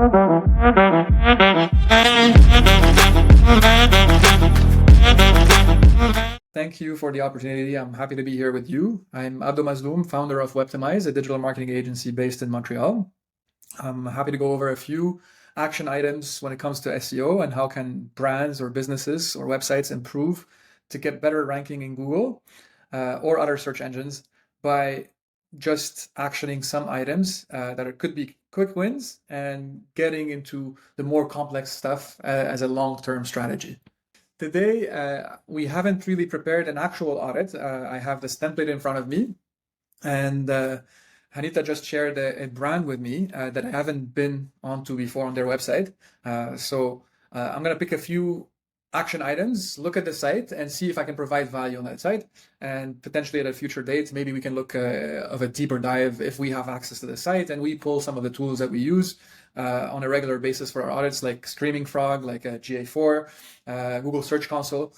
Thank you for the opportunity. I'm happy to be here with you. I'm Abdo Mazloum, founder of Webtmize, a digital marketing agency based in Montreal. I'm happy to go over a few action items when it comes to SEO and how can brands or businesses or websites improve to get better ranking in Google or other search engines by just actioning some items that could be quick wins and getting into the more complex stuff as a long-term strategy. Today, we haven't really prepared an actual audit. I have this template in front of me, and Hanita just shared a brand with me that I haven't been onto before on their website. So I'm going to pick a few action items, look at the site, and see if I can provide value on that site. And potentially at a future date, maybe we can look of a deeper dive if we have access to the site and we pull some of the tools that we use on a regular basis for our audits, like Screaming Frog, like GA4, Google Search Console.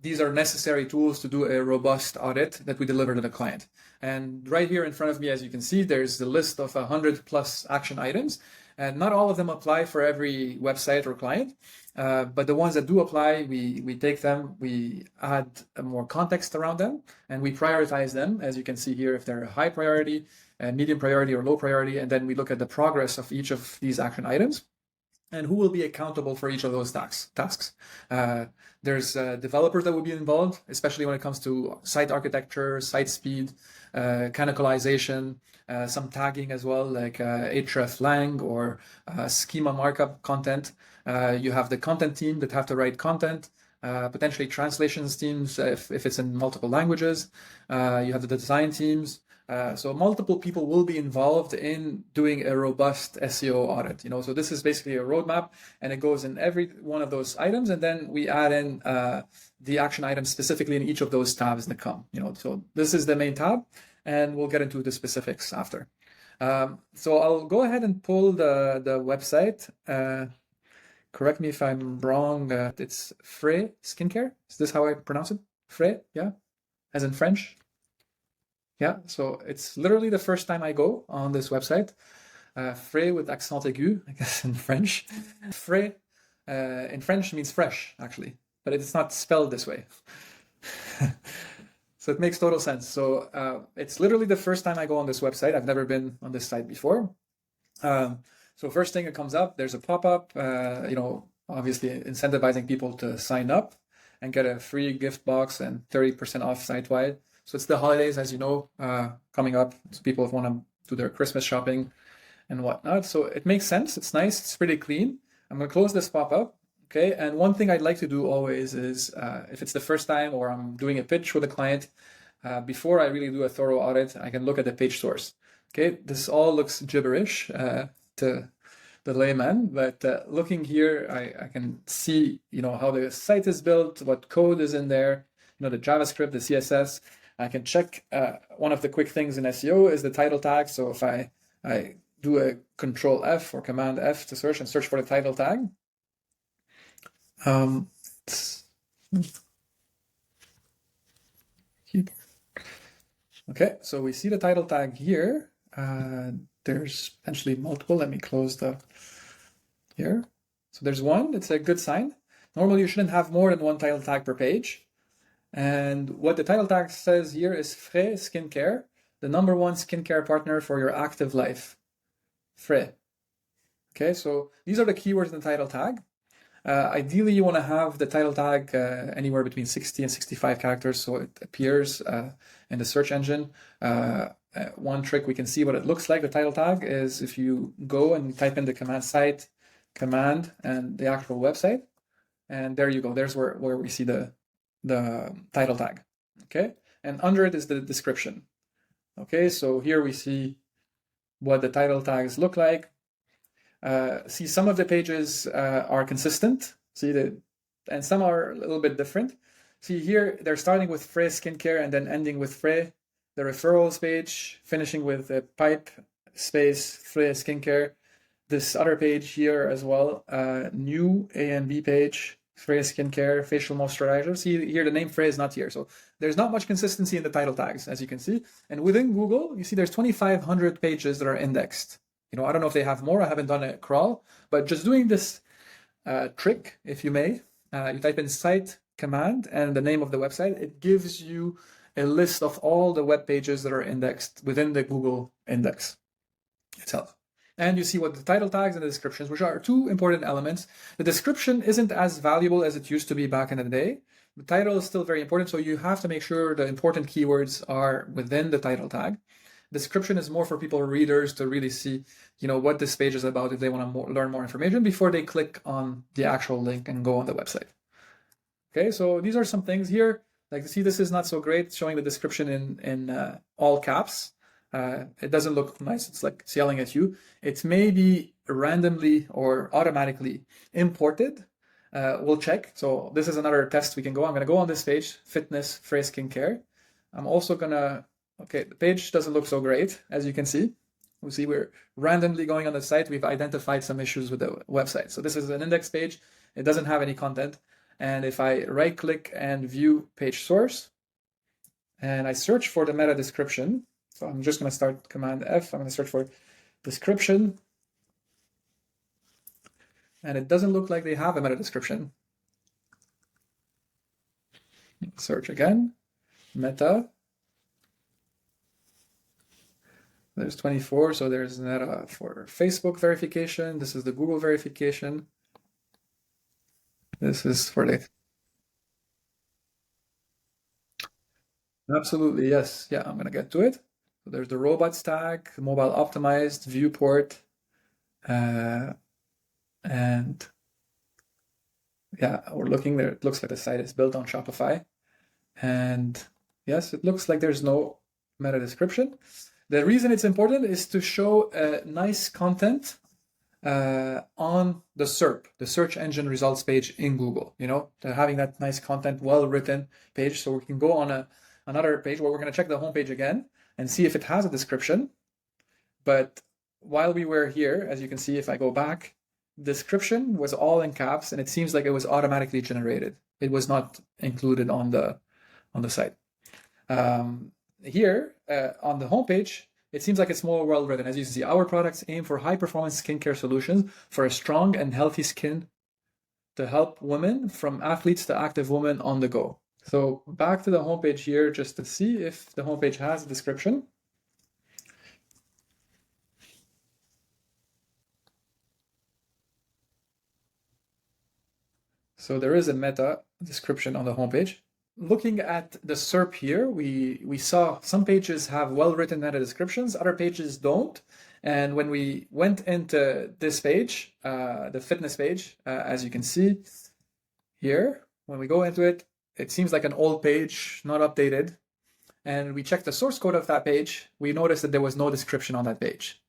These are necessary tools to do a robust audit that we deliver to the client. And right here in front of me, as you can see, there's the list of 100+ action items. And not all of them apply for every website or client, but the ones that do apply, we take them, we add more context around them, and we prioritize them, as you can see here, if they're high priority, medium priority, or low priority, and then we look at the progress of each of these action items and who will be accountable for each of those tasks. There's developers that will be involved, especially when it comes to site architecture, site speed, canonicalization, some tagging as well, like hreflang or schema markup content. You have the content team that have to write content, potentially translations teams if it's in multiple languages. You have the design teams. So multiple people will be involved in doing a robust SEO audit. So this is basically a roadmap, and it goes in every one of those items, and then we add in the action items specifically in each of those tabs that come. So this is the main tab, and we'll get into the specifics after. So I'll go ahead and pull the website. Correct me if I'm wrong. It's Frey Skincare. Is this how I pronounce it? Frey, yeah, as in French. Yeah, so it's literally the first time I go on this website. Frais with accent aigu, I guess in French. Frais in French means fresh, actually, but it's not spelled this way. So it makes total sense. So it's literally the first time I go on this website. I've never been on this site before. So first thing that comes up, there's a pop-up, obviously incentivizing people to sign up and get a free gift box and 30% off site-wide. So it's the holidays, as you know, coming up. So people want to do their Christmas shopping and whatnot. So it makes sense. It's nice. It's pretty clean. I'm going to close this pop-up. Okay. And one thing I'd like to do always is if it's the first time or I'm doing a pitch with a client, before I really do a thorough audit, I can look at the page source. Okay. This all looks gibberish to the layman, but looking here, I can see, how the site is built, what code is in there, the JavaScript, the CSS. I can check one of the quick things in SEO is the title tag. So if I do a Control F or Command F to search and search for the title tag. Okay, so we see the title tag here. There's potentially multiple. Let me close here. So there's one. It's a good sign. Normally you shouldn't have more than one title tag per page. And what the title tag says here is Frey Skincare, the #1 skincare partner for your active life. Frey. Okay, so these are the keywords in the title tag. Ideally, you want to have the title tag anywhere between 60 and 65 characters so it appears in the search engine. One trick we can see what it looks like, the title tag, is if you go and type in the command site, command, and the actual website. And there you go. There's where we see the title tag. Okay, and under it is the description. Okay, so here we see what the title tags look like. See, some of the pages are consistent. See that, and some are a little bit different. See here, they're starting with Frey Skincare and then ending with Frey. The referrals page, finishing with a pipe space Frey Skincare. This other page here as well, new A and B page, Frey Skincare, facial moisturizer. See here, the name Frey is not here. So there's not much consistency in the title tags, as you can see. And within Google, you see there's 2,500 pages that are indexed. You know, I don't know if they have more. I haven't done a crawl, but just doing this trick, if you may, you type in site command and the name of the website. It gives you a list of all the web pages that are indexed within the Google index itself. And you see what the title tags and the descriptions, which are two important elements. The description isn't as valuable as it used to be back in the day. The title is still very important, so you have to make sure the important keywords are within the title tag. Description is more for people, readers, to really see, you know, what this page is about if they want to learn more information before they click on the actual link and go on the website. Okay, so these are some things here. Like, see, this is not so great, showing the description in all caps. It doesn't look nice. It's like it's yelling at you. It's maybe randomly or automatically imported. We'll check. So this is another test we can go. I'm going to go on this page, fitness, phrase, skincare. I'm also going to, okay, the page doesn't look so great, as you can see. We see we're randomly going on the site. We've identified some issues with the website. So this is an index page. It doesn't have any content. And if I right click and view page source, and I search for the meta description, so I'm just going to start Command F. I'm going to search for description. And it doesn't look like they have a meta description. Search again, meta. There's 24, so there's meta for Facebook verification. This is the Google verification. This is for the... Absolutely, yes. Yeah, I'm going to get to it. So there's the robots tag, mobile optimized, viewport, and yeah, we're looking there. It looks like the site is built on Shopify. And yes, it looks like there's no meta description. The reason it's important is to show nice content on the SERP, the search engine results page in Google. You know, having that nice content, well-written page. So we can go on another page where we're going to check the homepage again and see if it has a description. But while we were here, as you can see, if I go back, description was all in caps, and it seems like it was automatically generated. It was not included on the site. Here on the homepage, it seems like it's more well written. As you can see, our products aim for high performance skincare solutions for a strong and healthy skin to help women, from athletes to active women on the go. So back to the homepage here, just to see if the homepage has a description. So there is a meta description on the homepage. Looking at the SERP here, we saw some pages have well-written meta descriptions, other pages don't. And when we went into this page, the fitness page, as you can see here, when we go into it, it seems like an old page, not updated. And we checked the source code of that page, we noticed that there was no description on that page.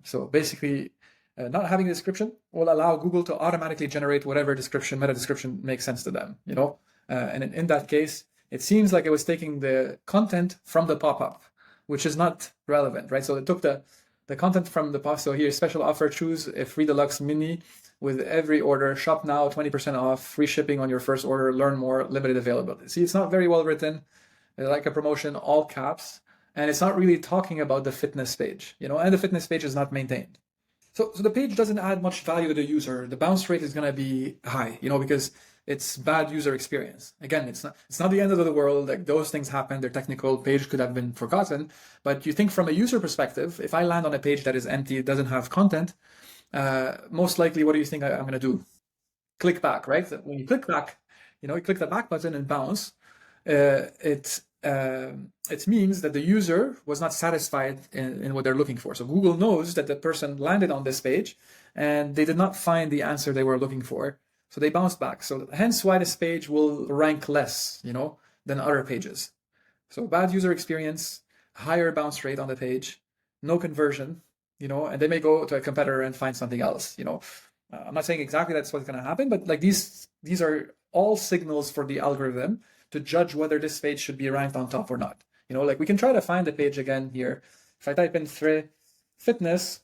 So basically, not having a description will allow Google to automatically generate whatever description, meta description makes sense to them, you know? And in that case, it seems like it was taking the content from the pop-up, which is not relevant, right? So it took the content from the pop. So here, special offer, choose a free deluxe mini with every order, shop now, 20% off, free shipping on your first order, learn more, limited availability. See, it's not very well written, like a promotion, all caps, and it's not really talking about the fitness page, you know, and the fitness page is not maintained. So the page doesn't add much value to the user. The bounce rate is going to be high, you know, because it's bad user experience. Again, it's not the end of the world. Like, those things happen. Their technical page could have been forgotten. But you think from a user perspective, if I land on a page that is empty, it doesn't have content, most likely, what do you think I'm going to do? Click back, right? When you click back, you know, you click the back button and bounce. It means that the user was not satisfied in what they're looking for. So Google knows that the person landed on this page and they did not find the answer they were looking for. So they bounced back. So hence why this page will rank less, you know, than other pages. So bad user experience, higher bounce rate on the page, no conversion, you know, and they may go to a competitor and find something else, you know. I'm not saying exactly that's what's going to happen, but like these are all signals for the algorithm to judge whether this page should be ranked on top or not. You know, like we can try to find the page again here. If I type in fitness,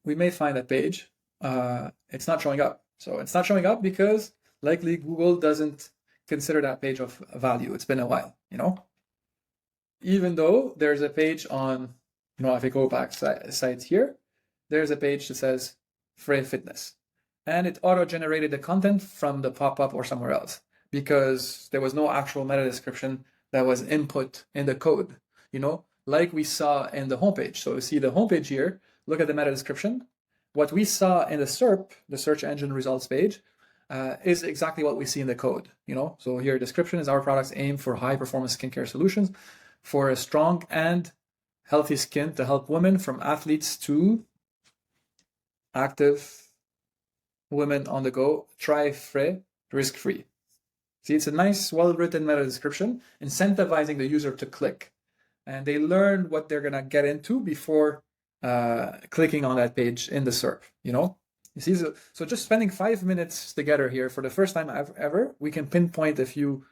we may find that page. It's not showing up. So it's not showing up because likely Google doesn't consider that page of value. It's been a while, you know? Even though there's a page on You know, if I go back site here, there's a page that says Frey Fitness. And it auto-generated the content from the pop-up or somewhere else because there was no actual meta description that was input in the code, you know, like we saw in the homepage. So you see the homepage here, look at the meta description. What we saw in the SERP, the search engine results page, is exactly what we see in the code, you know. So here, description is our products aim for high-performance skincare solutions for a strong and healthy skin to help women from athletes to active women on the go. Try Frey risk-free. See, it's a nice, well-written meta description, incentivizing the user to click. And they learn what they're going to get into before clicking on that page in the SERP, you know? You see, so just spending 5 minutes together here for the first time ever, we can pinpoint a few,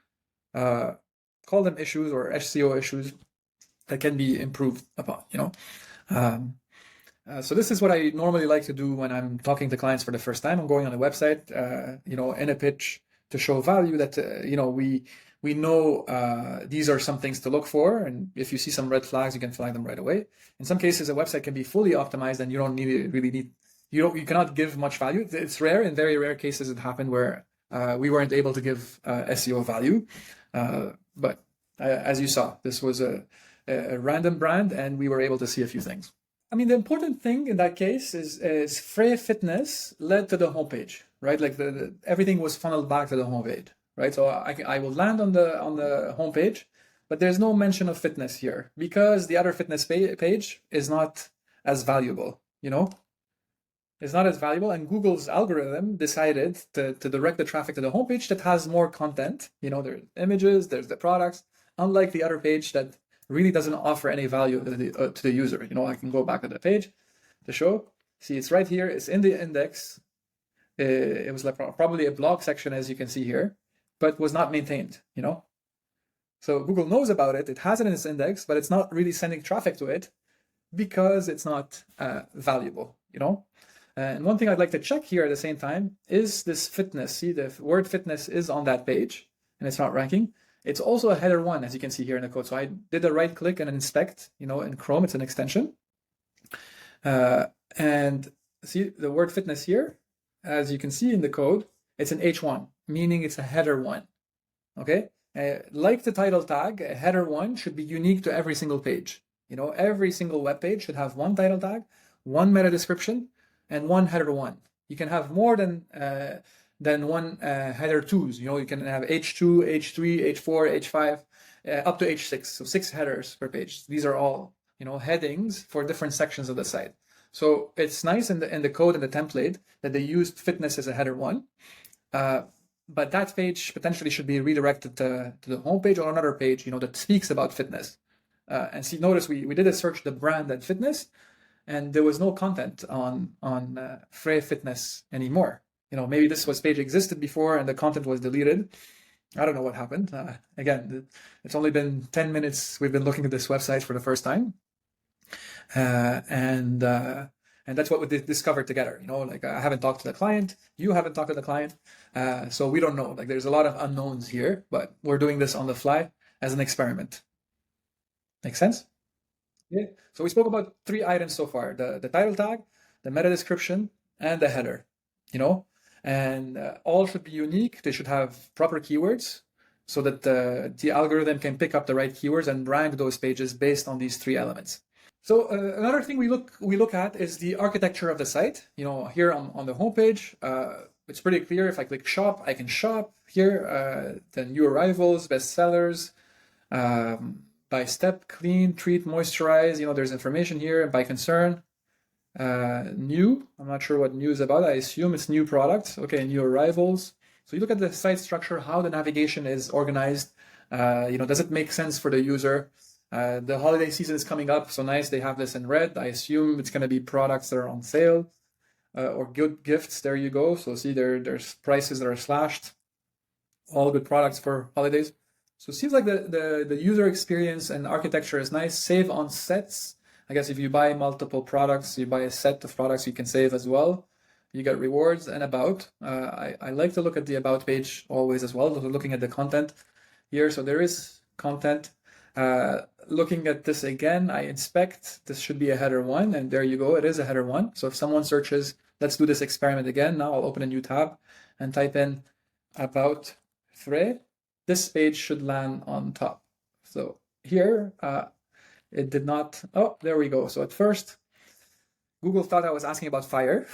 call them issues or SEO issues that can be improved upon, you know? So this is what I normally like to do when I'm talking to clients for the first time. I'm going on a website, you know, in a pitch to show value that, you know, we know these are some things to look for. And if you see some red flags, you can flag them right away. In some cases, a website can be fully optimized and you don't really need, you cannot give much value. It's rare. In very rare cases, it happened where we weren't able to give SEO value. But as you saw, this was a random brand and we were able to see a few things. I mean, the important thing in that case is Frey Fitness led to the homepage, right? Like everything was funneled back to the homepage, right? So I will land on the homepage, but there's no mention of fitness here because the other fitness page is not as valuable, you know? It's not as valuable, and Google's algorithm decided to direct the traffic to the homepage that has more content. You know, there's images, there's the products, unlike the other page that really doesn't offer any value to the user. You know, I can go back to the page to show. See, it's right here. It's in the index. It was like probably a blog section, as you can see here, but was not maintained, you know? So Google knows about it. It has it in its index, but it's not really sending traffic to it because it's not valuable, you know? And one thing I'd like to check here at the same time is this fitness. See, the word fitness is on that page and it's not ranking. It's also a header 1, as you can see here in the code. So I did a right click and inspect, you know, in Chrome, it's an extension. And see the word fitness here, as you can see in the code, it's an H1, meaning it's a header 1, okay? Like the title tag, a header 1 should be unique to every single page. You know, every single web page should have one title tag, one meta description, and one header 1. You can have more than one header 2s. You know, you can have H2, H3, H4, H5, up to H6. So 6 headers per page. These are all, you know, headings for different sections of the site. So it's nice in the code and the template that they used fitness as a header 1. But that page potentially should be redirected to the homepage or another page, you know, that speaks about fitness. And see, notice we did a search the brand and fitness, and there was no content on Frey Fitness anymore. You know, maybe this page existed before and the content was deleted. I don't know what happened. Again, it's only been 10 minutes. We've been looking at this website for the first time. And that's what we discovered together. You know, like I haven't talked to the client. You haven't talked to the client. So we don't know. Like there's a lot of unknowns here, but we're doing this on the fly as an experiment. Make sense? Yeah. So we spoke about 3 items so far: the title tag, the meta description, and the header. You know, and all should be unique. They should have proper keywords so that the algorithm can pick up the right keywords and rank those pages based on these 3 elements. So another thing we look at is the architecture of the site. You know, here on the homepage, it's pretty clear. If I click shop, I can shop here. The new arrivals, bestsellers, by step, clean, treat, moisturize. You know, there's information here by concern. New, I'm not sure what new is about. I assume it's new products. Okay, new arrivals. So you look at the site structure, how the navigation is organized. You know, does it make sense for the user? The holiday season is coming up, so nice they have this in red. I assume it's going to be products that are on sale or good gifts. There you go. So see, there's prices that are slashed. All good products for holidays. So it seems like the user experience and architecture is nice. Save on sets. I guess if you buy multiple products, you buy a set of products, you can save as well. You get rewards and about. I like to look at the about page always as well, looking at the content here. So there is content. looking at this again, I inspect, this should be a header 1, and there you go, it is a header 1. So if someone searches, let's do this experiment again. Now I'll open a new tab and type in about Frey. This page should land on top. So here, it did not, oh, there we go. So at first, Google thought I was asking about fire.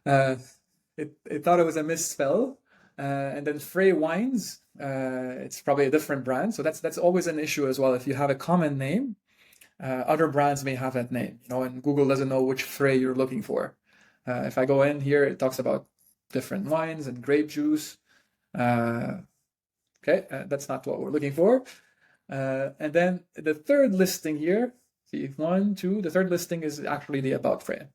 It thought it was a misspell. And then Frey Wines, it's probably a different brand. So that's always an issue as well. If you have a common name, other brands may have that name, and Google doesn't know which Frey you're looking for. If I go in here, it talks about different wines and grape juice. Okay, that's not what we're looking for. And then the third listing here, see, 1, 2, the third listing is actually the About Frey.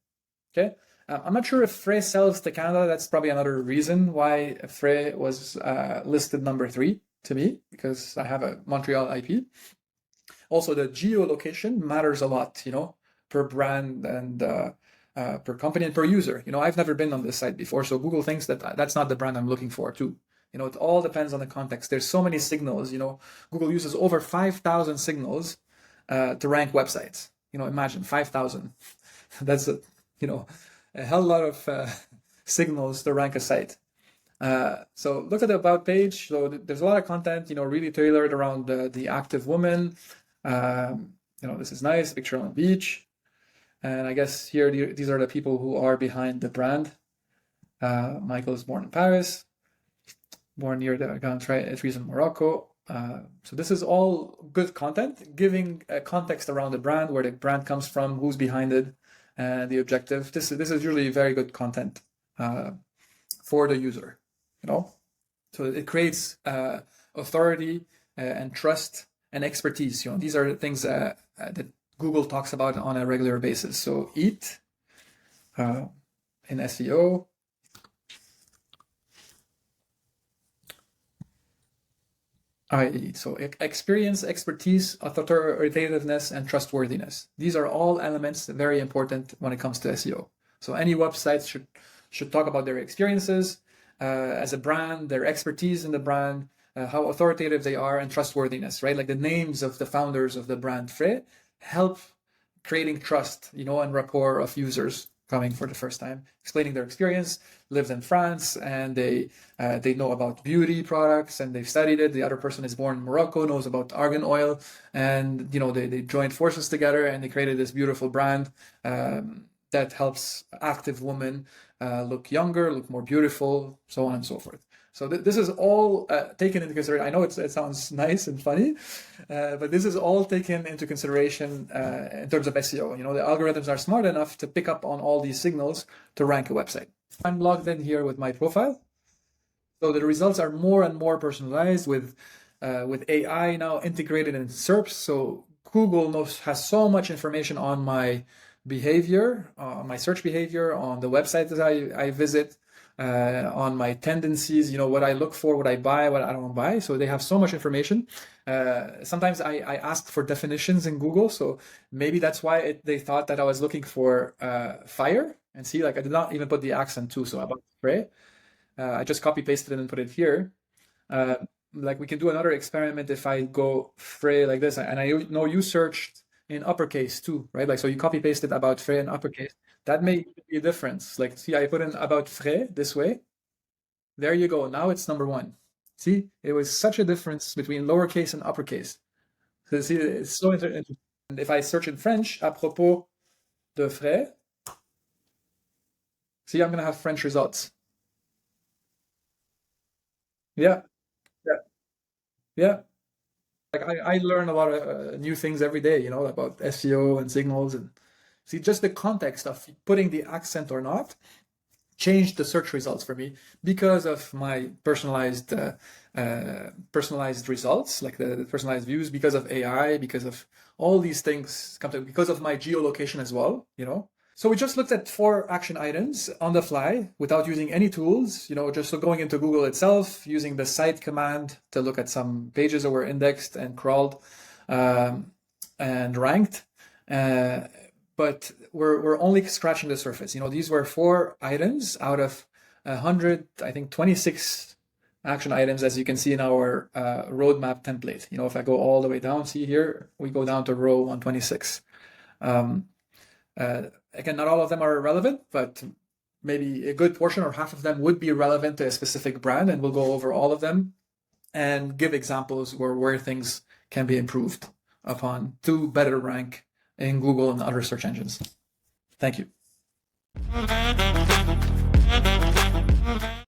Okay, I'm not sure if Frey sells to Canada. That's probably another reason why Frey was listed number 3 to me, because I have a Montreal IP. Also, the geolocation matters a lot, per brand and per company and per user. I've never been on this site before, so Google thinks that that's not the brand I'm looking for too. It all depends on the context. There's so many signals. Google uses over 5,000 signals to rank websites. Imagine 5,000. That's a hell lot of signals to rank a site. So look at the About page. So there's a lot of content, really tailored around the active woman. This is nice, picture on the beach. And I guess here, these are the people who are behind the brand. Michael is born in Paris, born near the trees in Morocco. So this is all good content, giving context around the brand, where the brand comes from, who's behind it, and the objective. This is usually very good content for the user, So it creates authority and trust and expertise. These are the things that Google talks about on a regular basis. So EAT in SEO. So experience, expertise, authoritativeness, and trustworthiness. These are all elements very important when it comes to SEO. So any websites should talk about their experiences as a brand, their expertise in the brand, how authoritative they are, and trustworthiness, right? Like the names of the founders of the brand Frey help creating trust, and rapport of users coming for the first time, explaining their experience, lived in France, and they know about beauty products, and they've studied it. The other person is born in Morocco, knows about argan oil, and they joined forces together, and they created this beautiful brand that helps active women look younger, look more beautiful, so on and so forth. So this is all taken into consideration. I know it sounds nice and funny, but this is all taken into consideration in terms of SEO. The algorithms are smart enough to pick up on all these signals to rank a website. I'm logged in here with my profile. So the results are more and more personalized with AI now integrated in SERPs. So Google has so much information on my behavior, my search behavior, on the website that I visit, on my tendencies, what I look for, what I buy, what I don't buy. So they have so much information. Sometimes I ask for definitions in Google. So maybe that's why they thought that I was looking for fire. And see, I did not even put the accent too. So about Frey, I just copy pasted it and put it here. We can do another experiment if I go Frey like this. And I know you searched in uppercase too, right? So you copy pasted about Frey in uppercase. That may be a difference. See, I put in about Frey this way. There you go. Now it's number 1. See, it was such a difference between lowercase and uppercase. So see, it's so interesting. And if I search in French, à propos de Frey, see, I'm going to have French results. Yeah, yeah, yeah. I learn a lot of new things every day, about SEO and signals, and see, just the context of putting the accent or not changed the search results for me because of my personalized results, like the personalized views, because of AI, because of all these things, because of my geolocation as well, So we just looked at 4 action items on the fly without using any tools, just going into Google itself, using the cite command to look at some pages that were indexed and crawled and ranked. But we're only scratching the surface. These were 4 items out of 100, I think 26 action items, as you can see in our roadmap template. If I go all the way down, see here, we go down to row 126. Again, not all of them are relevant, but maybe a good portion or half of them would be relevant to a specific brand, and we'll go over all of them and give examples where things can be improved upon to better rank in Google and other search engines. Thank you.